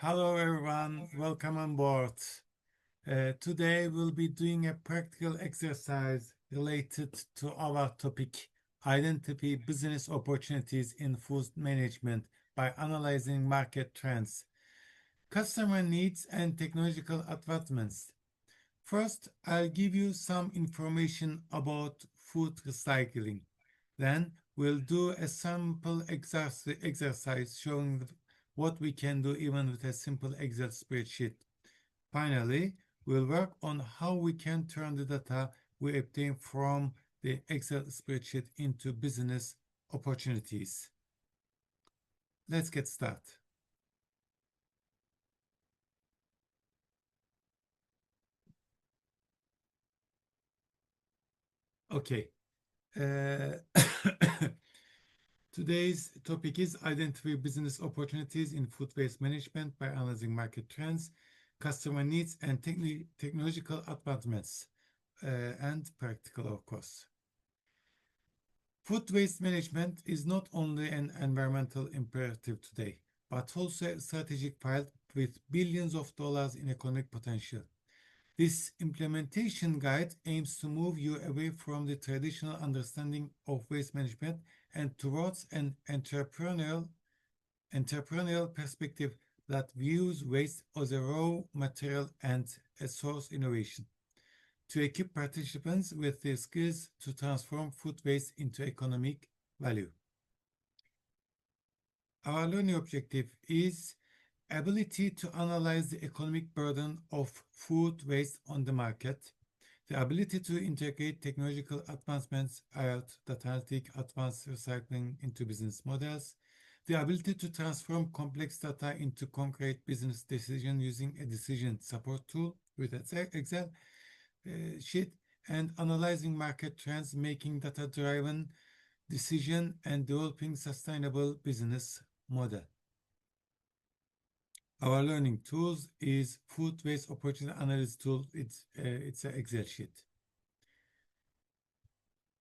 Hello everyone, welcome on board. Today we'll be doing a practical exercise related to our topic, identify business opportunities in food management by analyzing market trends, customer needs and technological advancements. First, I'll give you some information about food recycling. Then we'll do a sample exercise showing what we can do even with a simple Excel spreadsheet. Finally, we'll work on how we can turn the data we obtain from the Excel spreadsheet into business opportunities. Let's get started. Okay. Today's topic is identify business opportunities in food waste management by analyzing market trends, customer needs, and technological advancements, and practical, of course. Food waste management is not only an environmental imperative today, but also a strategic field with billions of dollars in economic potential. This implementation guide aims to move you away from the traditional understanding of waste management and towards an entrepreneurial perspective that views waste as a raw material and a source innovation, to equip participants with the skills to transform food waste into economic value. Our learning objective is ability to analyze the economic burden of food waste on the market, the ability to integrate technological advancements that analytic advanced recycling into business models, the ability to transform complex data into concrete business decisions using a decision support tool with Excel sheet, and analyzing market trends, making data-driven decision and developing sustainable business model. Our learning tools is food waste opportunity analysis tool. It's an Excel sheet.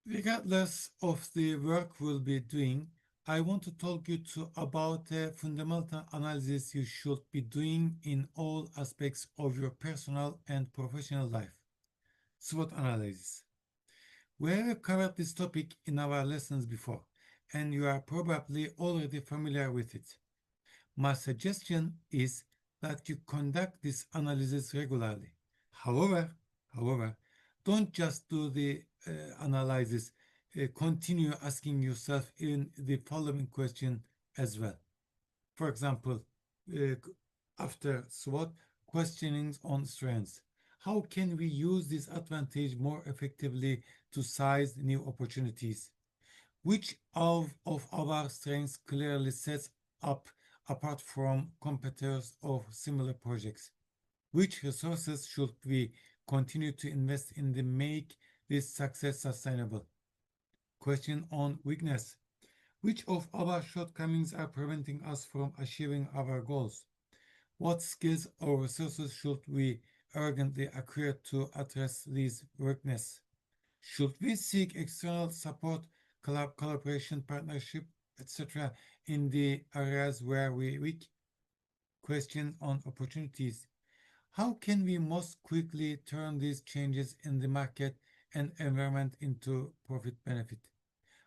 Regardless of the work we'll be doing, I want to talk you about a fundamental analysis you should be doing in all aspects of your personal and professional life. SWOT analysis. We have covered this topic in our lessons before, and you are probably already familiar with it. My suggestion is that you conduct this analysis regularly. However, don't just do the analysis. Continue asking yourself in the following question as well. For example, after SWOT, questioning on strengths. How can we use this advantage more effectively to seize new opportunities? Which of our strengths clearly sets up apart from competitors of similar projects? Which resources should we continue to invest in to make this success sustainable? Question on weakness. Which of our shortcomings are preventing us from achieving our goals? What skills or resources should we urgently acquire to address these weaknesses? Should we seek external support, collaboration, partnership, etc. in the areas where we weak? Question on opportunities. How can we most quickly turn these changes in the market and environment into profit benefit?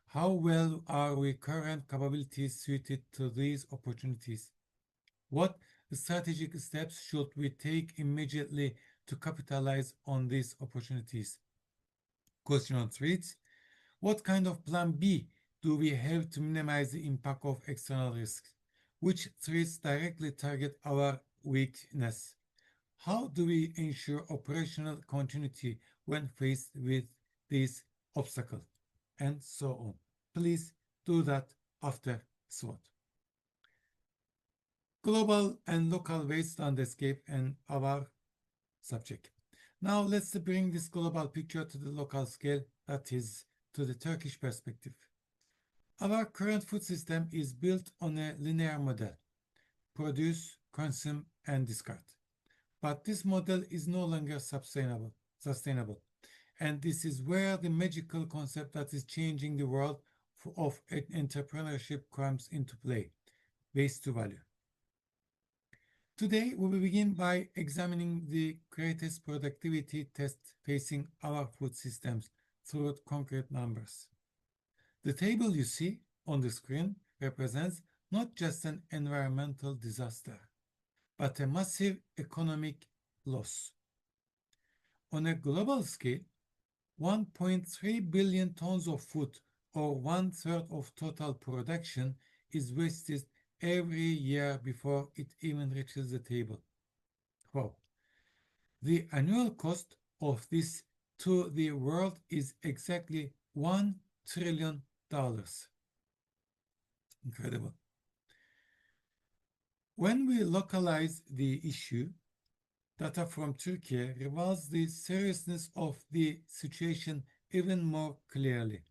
How well are our current capabilities suited to these opportunities? What strategic steps should we take immediately to capitalize on these opportunities? Question on threats. What kind of plan B do we have to minimize the impact of external risks? Which threats directly target our weakness? How do we ensure operational continuity when faced with these obstacles? And so on. Please do that after SWOT. Global and local waste landscape and our subject. Now let's bring this global picture to the local scale, that is, to the Turkish perspective. Our current food system is built on a linear model: produce, consume, and discard. But this model is no longer sustainable. And this is where the magical concept that is changing the world of entrepreneurship comes into play: waste to value. Today, we will begin by examining the greatest productivity test facing our food systems through concrete numbers. The table you see on the screen represents not just an environmental disaster, but a massive economic loss. On a global scale, 1.3 billion tons of food, or one-third of total production, is wasted every year before it even reaches the table. Wow. The annual cost of this to the world is exactly $1 trillion. Incredible. When we localize the issue, data from Turkey reveals the seriousness of the situation even more clearly.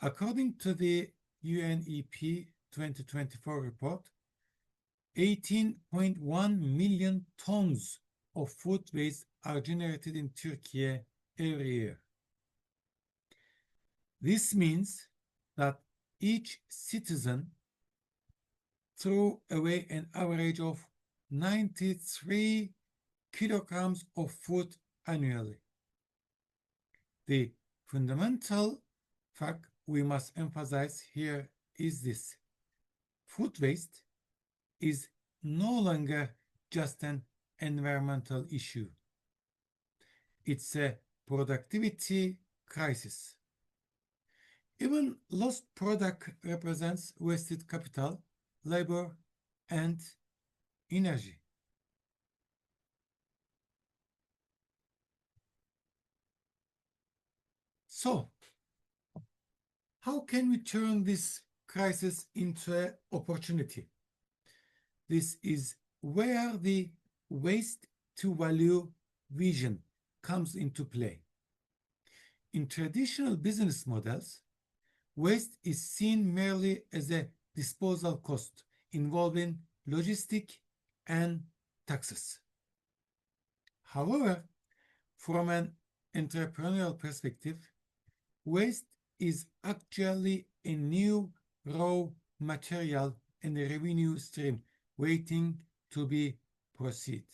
According to the UNEP 2024 report, 18.1 million tons of food waste are generated in Turkey every year. This means that each citizen threw away an average of 93 kilograms of food annually. The fundamental fact we must emphasize here is this: food waste is no longer just an environmental issue. It's a productivity crisis. Even lost product represents wasted capital, labor, and energy. So, how can we turn this crisis into an opportunity? This is where the waste to value vision comes into play. In traditional business models, waste is seen merely as a disposal cost involving logistics and taxes. However, from an entrepreneurial perspective, waste is actually a new raw material and a revenue stream waiting to be proceed.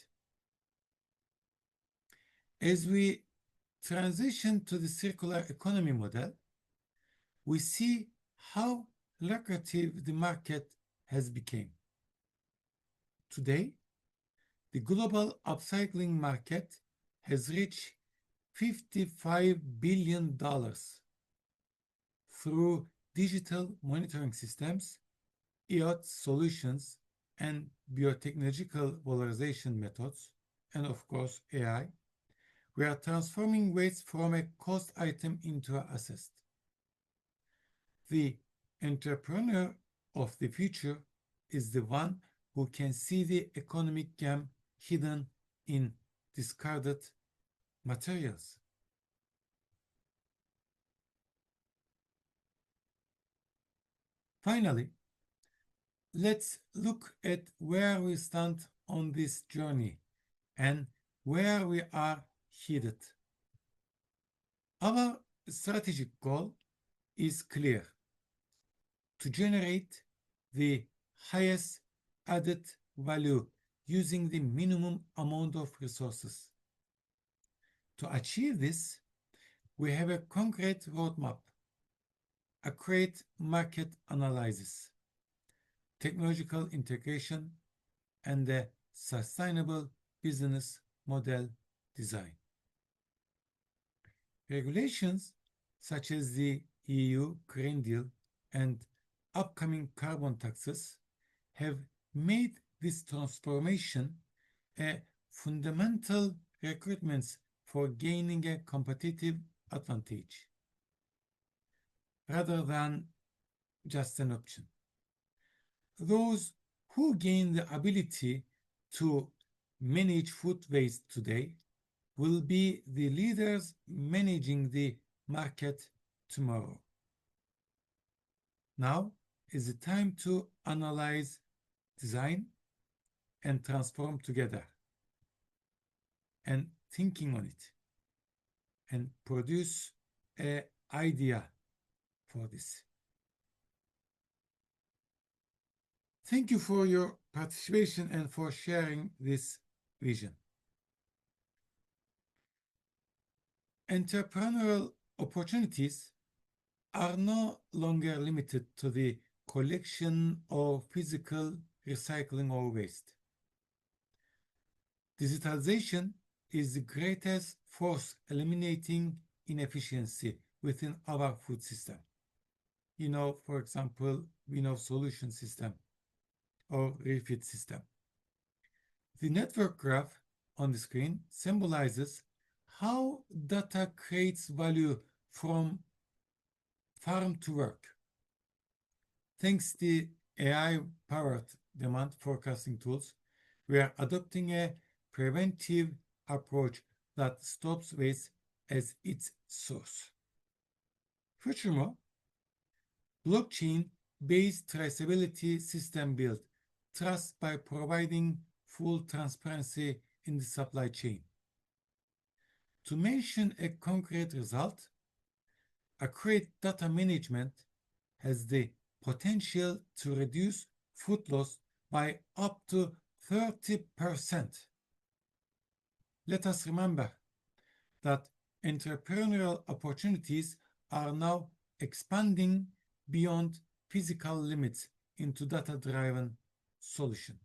As we transition to the circular economy model, we see how lucrative the market has become. Today, the global upcycling market has reached $55 billion through digital monitoring systems, EOT solutions, and biotechnological valorization methods, and of course AI. We are transforming waste from a cost item into an asset. The entrepreneur of the future is the one who can see the economic gem hidden in discarded materials. Finally, let's look at where we stand on this journey and where we are headed. Our strategic goal is clear: to generate the highest added value using the minimum amount of resources. To achieve this, we have a concrete roadmap, accurate market analysis, technological integration, and a sustainable business model design. Regulations such as the EU Green Deal and upcoming carbon taxes have made this transformation a fundamental requirement for gaining a competitive advantage, rather than just an option. Those who gain the ability to manage food waste today will be the leaders managing the market tomorrow. Now is the time to analyze, design, and transform together, and thinking on it, and produce an idea for this. Thank you for your participation and for sharing this vision. Entrepreneurial opportunities are no longer limited to the collection of physical recycling or waste. Digitalization is the greatest force eliminating inefficiency within our food system. For example, solution system or refit system. The network graph on the screen symbolizes how data creates value from farm to work. Thanks to AI-powered demand forecasting tools, we are adopting a preventive approach that stops waste as its source. Furthermore, blockchain-based traceability system build trust by providing full transparency in the supply chain. To mention a concrete result, accurate data management has the potential to reduce food loss by up to 30%. Let us remember that entrepreneurial opportunities are now expanding beyond physical limits into data-driven solution.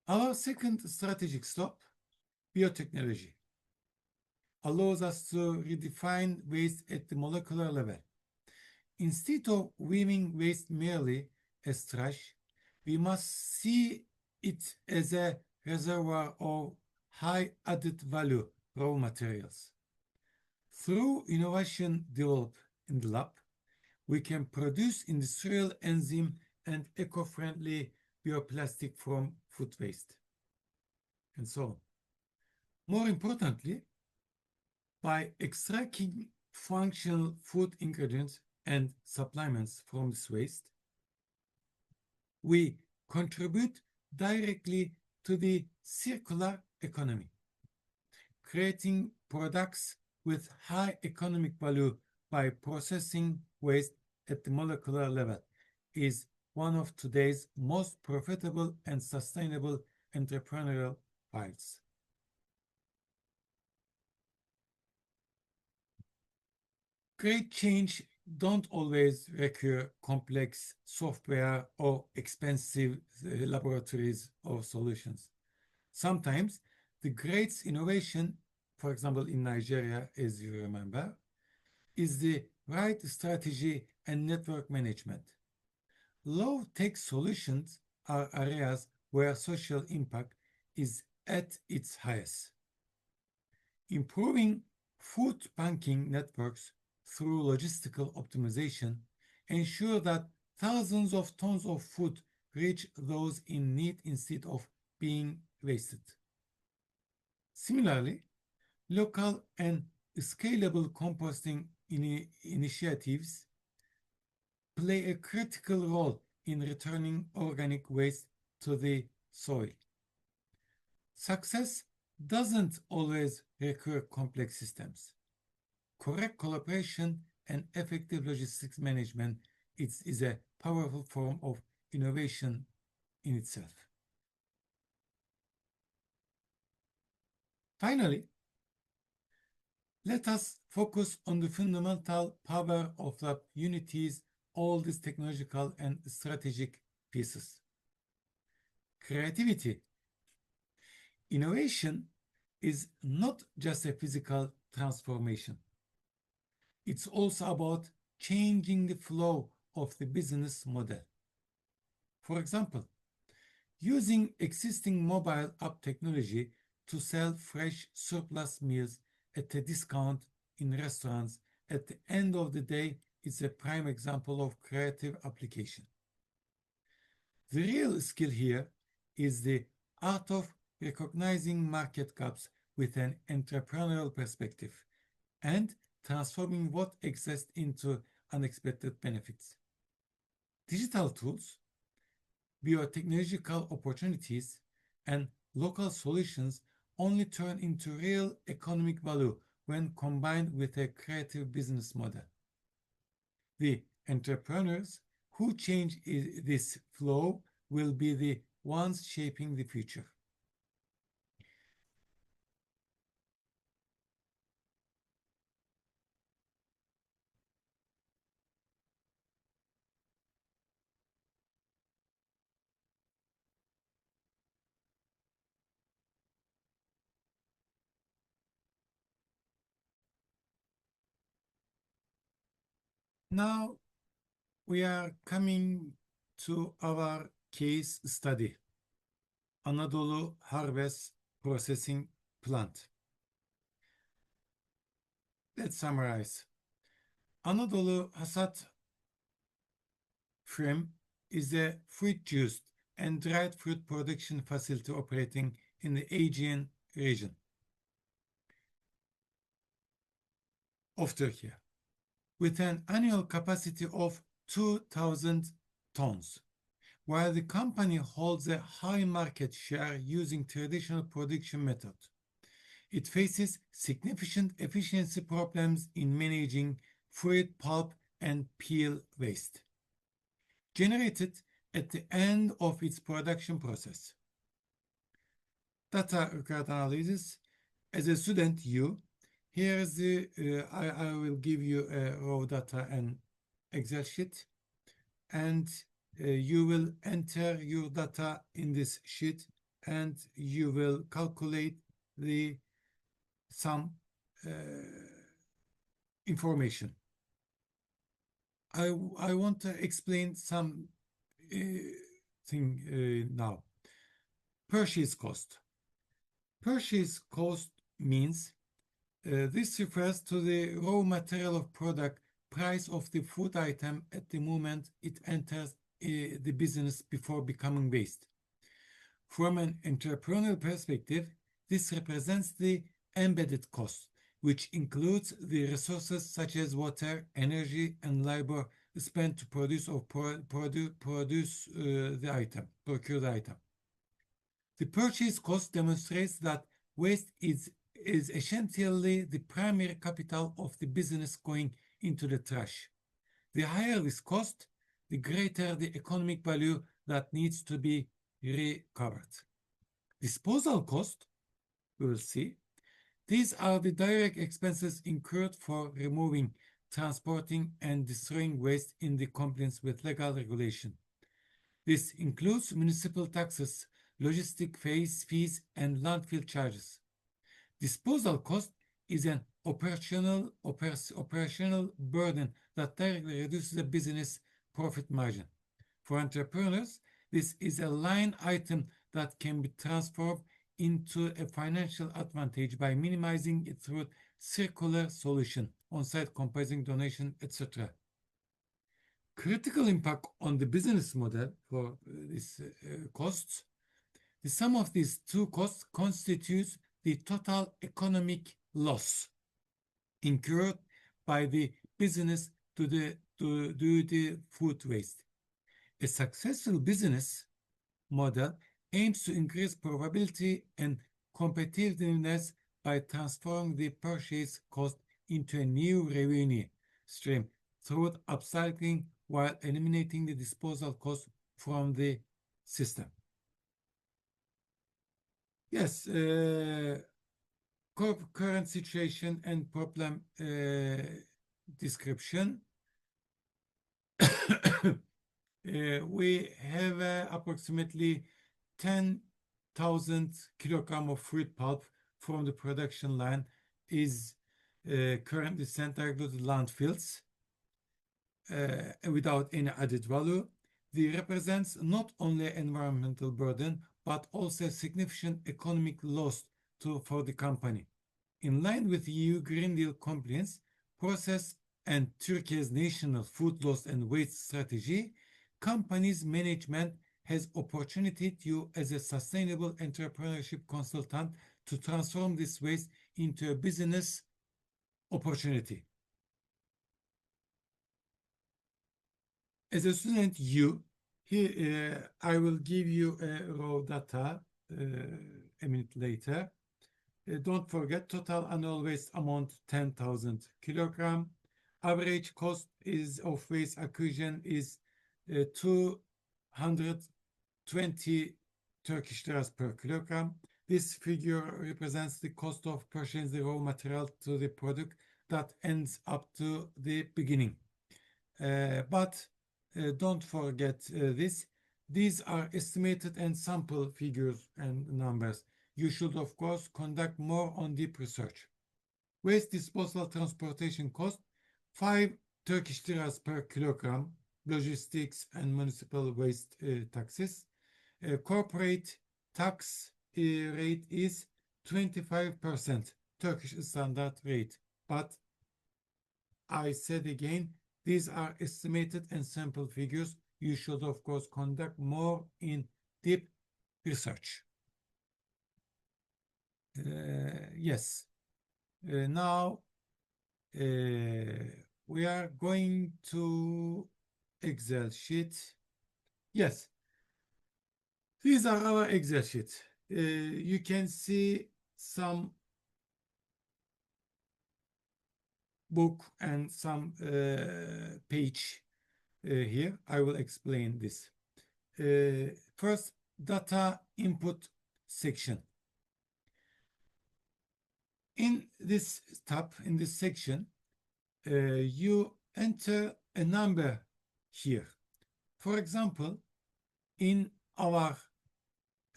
Our second strategic stop, biotechnology, allows us to redefine waste at the molecular level. Instead of viewing waste merely as trash, we must see it as a reservoir of high added value raw materials. Through innovation developed in the lab, we can produce industrial enzyme and eco-friendly bioplastic from food waste, and so on. More importantly, by extracting functional food ingredients and supplements from this waste, we contribute directly to the circular economy. Creating products with high economic value by processing waste at the molecular level is one of today's most profitable and sustainable entrepreneurial fields. Great change don't always require complex software or expensive laboratories or solutions. Sometimes the great innovation, for example, in Nigeria, as you remember, is the right strategy and network management. Low-tech solutions are areas where social impact is at its highest. Improving food banking networks through logistical optimization ensure that thousands of tons of food reach those in need instead of being wasted. Similarly, local and scalable composting initiatives play a critical role in returning organic waste to the soil. Success doesn't always require complex systems. Correct collaboration and effective logistics management is a powerful form of innovation in itself. Finally, let us focus on the fundamental power of the unities, all these technological and strategic pieces. Creativity. Innovation is not just a physical transformation. It's also about changing the flow of the business model. For example, using existing mobile app technology to sell fresh surplus meals at a discount in restaurants at the end of the day is a prime example of creative application. The real skill here is the art of recognizing market gaps with an entrepreneurial perspective and transforming what exists into unexpected benefits. Digital tools, biotechnological opportunities, and local solutions only turn into real economic value when combined with a creative business model. The entrepreneurs who change this flow will be the ones shaping the future. Now we are coming to our case study, Anadolu Harvest Processing Plant. Let's summarize. Anadolu Hasat Frame is a fruit juice and dried fruit production facility operating in the Aegean region of Turkey, with an annual capacity of 2,000 tons. While the company holds a high market share using traditional production methods, it faces significant efficiency problems in managing fruit pulp and peel waste generated at the end of its production process. Data record analysis. As a student, here is the, I will give you a raw data and Excel sheet, and you will enter your data in this sheet and you will calculate some information. I want to explain some thing now. Purchase cost. Purchase cost means this refers to the raw material of product price of the food item at the moment it enters the business before becoming waste. From an entrepreneurial perspective, this represents the embedded cost, which includes the resources such as water, energy, and labor spent to produce or procure the item. The purchase cost demonstrates that waste is essentially the primary capital of the business going into the trash. The higher this cost, the greater the economic value that needs to be recovered. Disposal cost, we will see. These are the direct expenses incurred for removing, transporting, and destroying waste in the compliance with legal regulation. This includes municipal taxes, logistic fees, and landfill charges. Disposal cost is an operational burden that directly reduces the business profit margin. For entrepreneurs, this is a line item that can be transformed into a financial advantage by minimizing it through circular solution, on-site composting, donation, etc. Critical impact on the business model for these costs. The sum of these two costs constitutes the total economic loss incurred by the business to do the food waste. A successful business model aims to increase profitability and competitiveness by transforming the purchase cost into a new revenue stream through upcycling while eliminating the disposal cost from the system. Yes, current situation and problem description. We have approximately 10,000 kilograms of fruit pulp from the production line is currently sent directly to landfills without any added value. This represents not only environmental burden, but also a significant economic loss for the company. In line with EU Green Deal compliance, process, and Turkey's national food loss and waste strategy, companies management has opportunity to as a sustainable entrepreneurship consultant to transform this waste into a business opportunity. As a student, here I will give you raw data a minute later. Don't forget total annual waste amount 10,000 kilograms. Average cost of waste acquisition is 220 Turkish liras per kilogram. This figure represents the cost of purchasing the raw material to the product that ends up to the beginning. But don't forget this. These are estimated and sample figures and numbers. You should, of course, conduct more on deep research. Waste disposal transportation cost 5 Turkish liras per kilogram, logistics and municipal waste taxes. Corporate tax rate is 25%, Turkish standard rate. But I said again, these are estimated and sample figures. You should, of course, conduct more in deep research. Yes. Now we are going to Excel sheet. Yes, these are our Excel sheets. You can see some book and some page here. I will explain this. First, data input section. In this tab, in this section, you enter a number here. For example, in our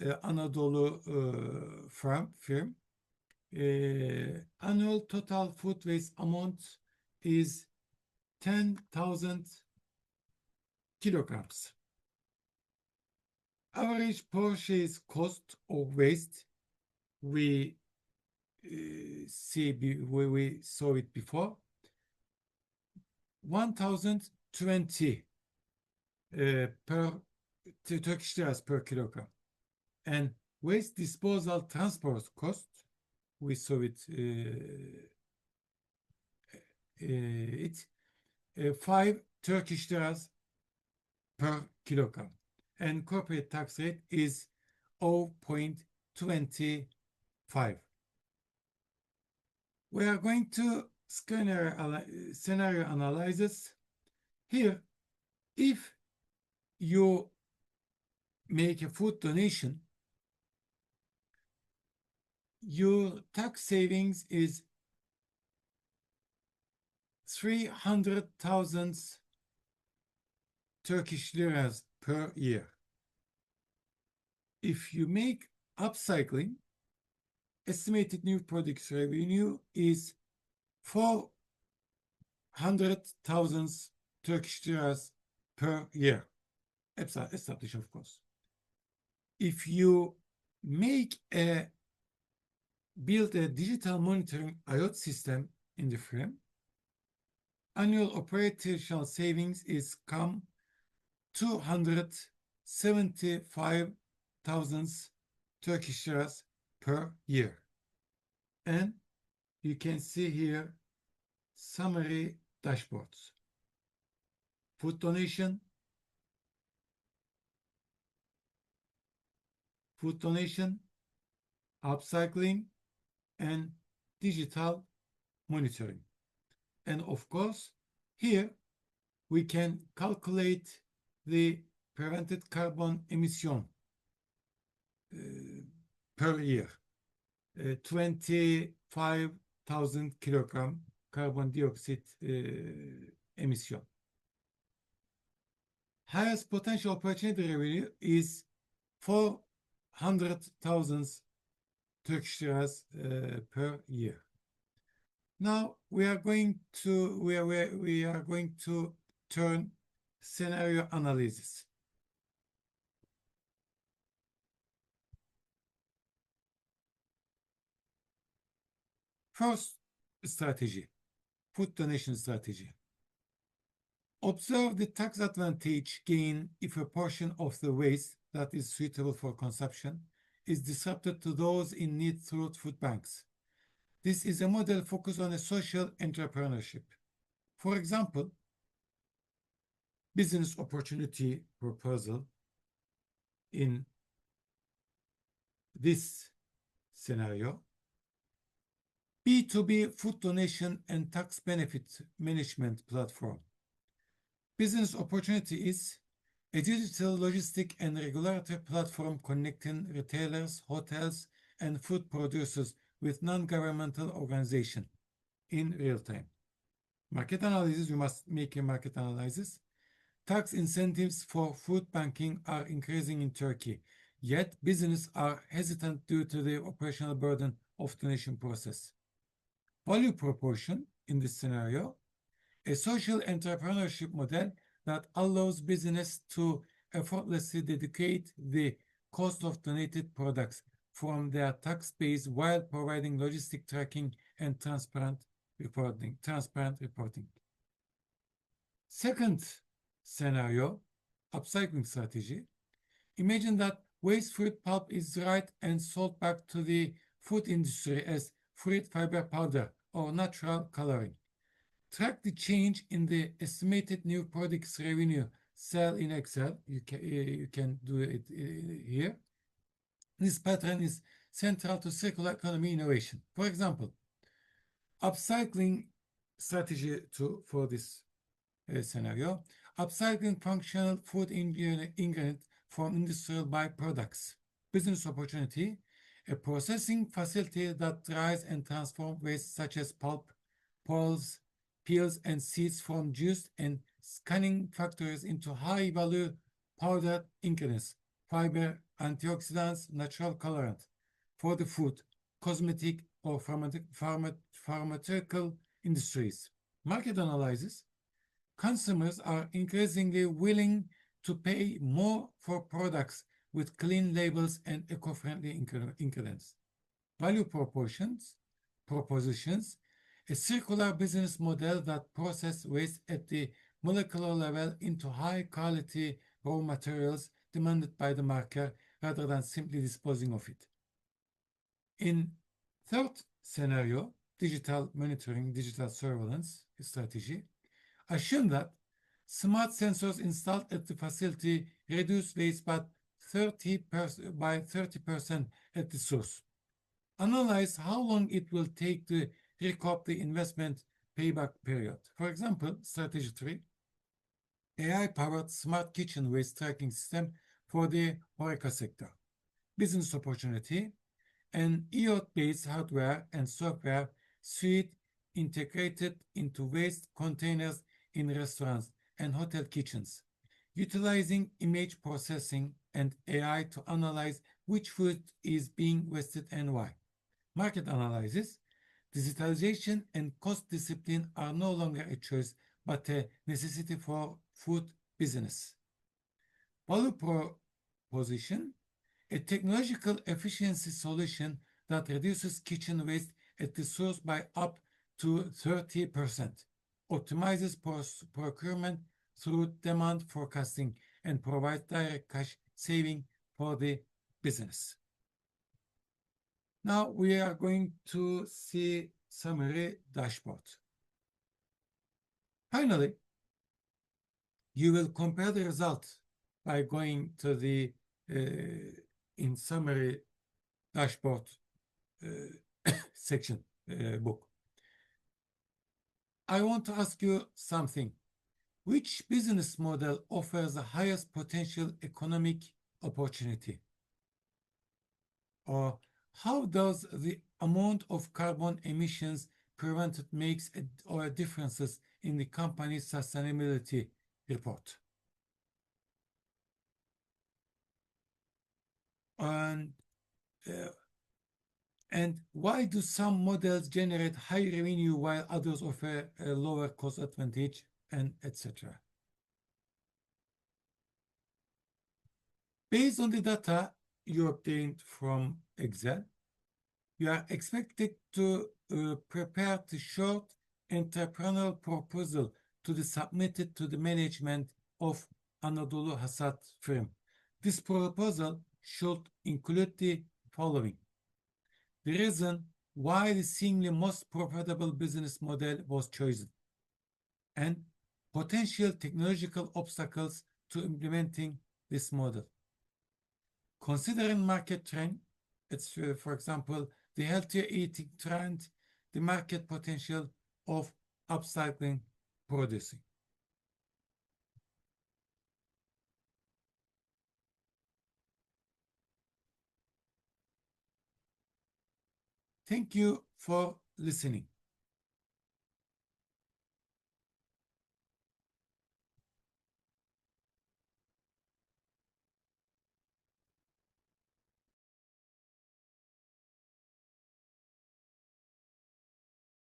Anadolu firm, annual total food waste amount is 10,000 kilograms. Average purchase cost of waste, we saw it before, 1,020 per Turkish liras per kilogram. And waste disposal transport cost, we saw it, 5 Turkish liras per kilogram. And corporate tax rate is 0.25. We are going to scenario analysis. Here, if you make a food donation, your tax savings is 300,000 Turkish liras per year. If you make upcycling, estimated new products revenue is 400,000 Turkish liras per year. Established, of course. If you build a digital monitoring IoT system in the firm, annual operational savings is 275,000 Turkish liras per year. And you can see here summary dashboards. Food donation, upcycling, and digital monitoring. And of course, here we can calculate the prevented carbon emission per year. 25,000 kilogram carbon dioxide emission. Highest potential opportunity revenue is 400,000 Turkish liras per year. Now we are going to turn scenario analysis. First strategy, food donation strategy. Observe the tax advantage gain if a portion of the waste that is suitable for consumption is disrupted to those in need through food banks. This is a model focused on a social entrepreneurship. For example, business opportunity proposal in this scenario, B2B food donation and tax benefit management platform. Business opportunity is A digital logistic and regulatory platform connecting retailers, hotels, and food producers with non-governmental organizations in real time. Market analysis, you must make a market analysis. Tax incentives for food banking are increasing in Turkey, yet businesses are hesitant due to the operational burden of the donation process. Value proportion in this scenario, a social entrepreneurship model that allows business to effortlessly dedicate the cost of donated products from their tax base while providing logistic tracking and transparent reporting. Second scenario, upcycling strategy. Imagine that waste fruit pulp is dried and sold back to the food industry as fruit fiber powder or natural coloring. Track the change in the estimated new products revenue cell in Excel. You can do it here. This pattern is central to circular economy innovation. For example, upcycling strategy for this scenario, upcycling functional food ingredient from industrial byproducts. Business opportunity, a processing facility that dries and transforms waste such as pulp, peels, and seeds from juice and scanning factories into high-value powdered ingredients, fiber, antioxidants, natural colorant for the food, cosmetic, or pharmaceutical industries. Market analysis. Consumers are increasingly willing to pay more for products with clean labels and eco-friendly ingredients. Value propositions, a circular business model that processes waste at the molecular level into high-quality raw materials demanded by the market rather than simply disposing of it. In third scenario, digital monitoring, digital surveillance strategy, assume that smart sensors installed at the facility reduce waste by 30% at the source. Analyze how long it will take to recoup the investment payback period. For example, strategy 3, AI-powered smart kitchen waste tracking system for the HoReCa sector. Business opportunity, an IoT-based hardware and software suite integrated into waste containers in restaurants and hotel kitchens, utilizing image processing and AI to analyze which food is being wasted and why. Market analysis, digitalization and cost discipline are no longer a choice, but a necessity for food business. Value proposition, a technological efficiency solution that reduces kitchen waste at the source by up to 30%, optimizes procurement through demand forecasting, and provides direct cash saving for the business. Now we are going to see summary dashboard. Finally, you will compare the results by going to the in summary dashboard section book. I want to ask you something. Which business model offers the highest potential economic opportunity? Or how does the amount of carbon emissions prevented makes or differences in the company's sustainability report? And why do some models generate high revenue while others offer a lower cost advantage, and etc.? Based on the data you obtained from Excel, you are expected to prepare the short entrepreneurial proposal to be submitted to the management of Anadolu Hasat firm. This proposal should include the following: the reason why the seemingly most profitable business model was chosen, and potential technological obstacles to implementing this model. Considering market trend, it's for example, the healthier eating trend, the market potential of upcycling producing. Thank you for listening.